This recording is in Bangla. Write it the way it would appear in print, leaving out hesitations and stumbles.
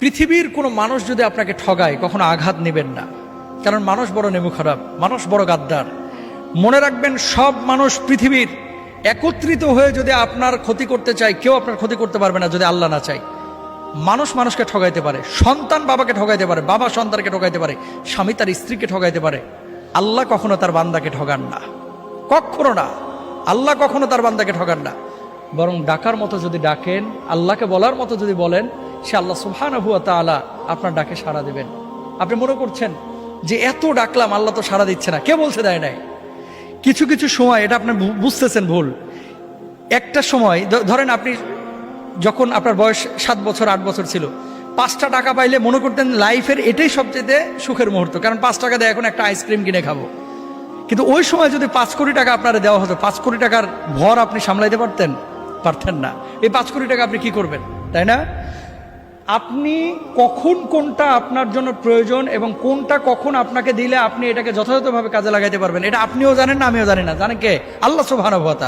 পৃথিবীর কোনো মানুষ যদি আপনাকে ঠগায় কখনো আঘাত নেবেন না, কারণ মানুষ বড় নেমু খারাপ, মানুষ বড় গাদ্দার। মনে রাখবেন, সব মানুষ পৃথিবীর একত্রিত হয়ে যদি আপনার ক্ষতি করতে চায়, কেউ আপনার ক্ষতি করতে পারবে না যদি আল্লাহ না চায়। মানুষ মানুষকে ঠগাইতে পারে, সন্তান বাবাকে ঠগাইতে পারে, বাবা সন্তানকে ঠগাইতে পারে, স্বামী তার স্ত্রীকে ঠগাইতে পারে। আল্লাহ কখনো তার বান্দাকে ঠগান না, কখনো না। আল্লাহ কখনো তার বান্দাকে ঠগান না। বরং ডাকার মতো যদি ডাকেন, আল্লাহকে বলার মতো যদি বলেন, সে আল্লাহ সুবহানাহু ওয়া তাআলা আপনার ডাকে সাড়া দেবেন। আপনি মনে করছেন যে এত ডাকলাম আল্লাহ তো সাড়া দিচ্ছে না, কে বলছে দেয় নাই? কিছু কিছু সময় এটা আপনি বুঝতেছেন ভুল। একটা সময় ধরেন, আপনি যখন আপনার বয়স 7 বছর 8 বছর ছিল, 5টা টাকা পাইলে মনে করতেন লাইফের এটাই সবচেয়ে সুখের মুহূর্ত, কারণ 5 টাকা দিয়ে এখন একটা আইসক্রিম কিনে খাবো। কিন্তু ওই সময় যদি 5 কোটি টাকা আপনারা দেওয়া হতো, 5 কোটি টাকার ভর আপনি সামলাইতে পারতেন না। এই 5 কোটি টাকা আপনি কি করবেন, তাই না? আপনি কখন কোনটা আপনার জন্য প্রয়োজন এবং কোনটা কখন আপনাকে দিলে আপনি এটাকে যথাযথভাবে কাজে লাগাইতে পারবেন, এটা আপনিও জানেন না, আমিও জানি না। জানেন কে? আল্লাহ সুবহানাহু ওয়া তাআলা।